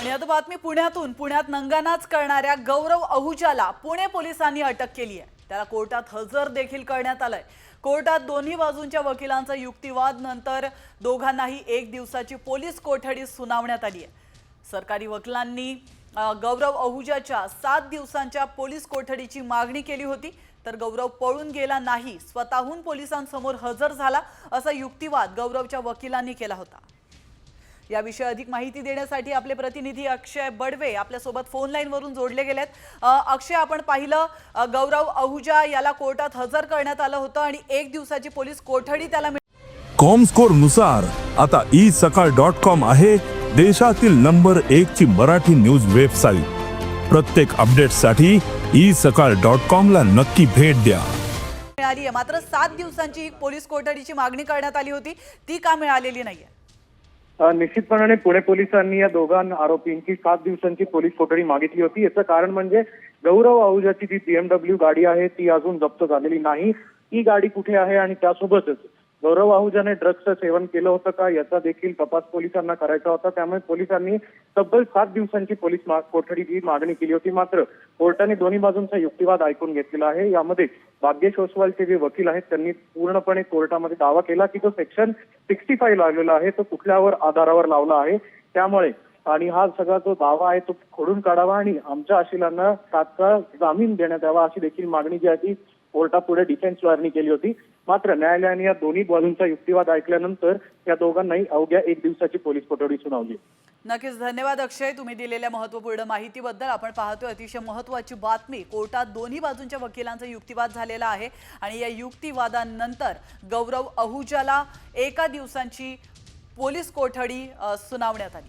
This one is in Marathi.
आणि आता बातमी पुण्यातून। पुण्यात नंगानाच करणाऱ्या गौरव अहुजाला पुणे पोलिसांनी अटक केली आहे। त्याला कोर्टात हजर देखील करण्यात आलंय। कोर्टात दोन्ही बाजूंच्या वकिलांचा युक्तिवाद नंतर दोघांनाही 1 दिवसाची पोलीस कोठडी सुनावण्यात आली आहे। सरकारी वकिलांनी गौरव अहुजाच्या 7 दिवसांच्या पोलीस कोठडीची मागणी केली होती, तर गौरव पळून गेला नाही, स्वतःहून पोलिसांसमोर हजर झाला असा युक्तिवाद गौरवच्या वकिलांनी केला होता। याविषयी अधिक माहिती देण्यासाठी आपले प्रतिनिधी अक्षय बडवे आपल्या सोबत फोन लाईन वरून जोडले गेलेत। अक्षय, आपण पाहिलं गौरव अहुजा याला कोर्टात हजर करण्यात आलं होतं आणि 1 दिवसाची पोलीस कोठडी त्याला कॉमस्कोर नुसार आता isakal.com आहे देशातील नंबर 1 ची मराठी न्यूज वेबसाईट। प्रत्येक अपडेटसाठी isakal.com ला नक्की भेट द्या। मिळाली आहे, मात्र 7 दिवसांची पोलीस कोठडीची मागणी करण्यात आली होती, ती का मिळालेली नाहीये? निश्चितपणे पुणे पोलिसांनी या दोघांना आरोपींची 7 दिवसांची पोलीस कोठडी मागितली होती। याचं कारण म्हणजे गौरव अहुजाची जी BMW गाडी आहे ती अजून जप्त झालेली नाही। ही गाडी कुठे आहे आणि त्यासोबतच गौरव अहुजाने ड्रग्सचं सेवन केलं होतं का याचा देखील तपास पोलिसांना करायचा होता। त्यामुळे पोलिसांनी तब्बल 7 दिवसांची पोलीस कोठडीची मागणी केली होती। मात्र कोर्टाने दोन्ही बाजूंचा युक्तिवाद ऐकून घेतलेला आहे। यामध्ये भाग्येश ओसवालचे जे वकील आहेत त्यांनी पूर्णपणे कोर्टामध्ये दावा केला की तो सेक्शन 65 लावलेला आहे, तो कुठल्यावर आधारावर लावला आहे, त्यामुळे आणि हा सगळा जो दावा आहे तो खोडून काढावा आणि आमच्या आशिलांना तात्काळ जामीन देण्यात यावा अशी देखील मागणी जी आहे ती कोर्टापुढे डिफेन्स लॉयरनी केली होती। मात्र न्यायालयाने या दोन्ही बाजूंचा युक्तिवाद ऐकल्यानंतर या दोघांनाही अवघ्या 1 दिवसाची पोलीस कोठडी सुनावली। नक्कीच धन्यवाद अक्षय, तुम्ही दिलेल्या महत्त्वपूर्ण माहितीबद्दल। आपण पाहतोय अतिशय महत्त्वाची बातमी, कोर्टात दोन्ही बाजूंच्या वकिलांचा युक्तिवाद झालेला आहे आणि या युक्तिवादानंतर गौरव अहुजाला 1 दिवसांची पोलीस कोठडी सुनावण्यात आली।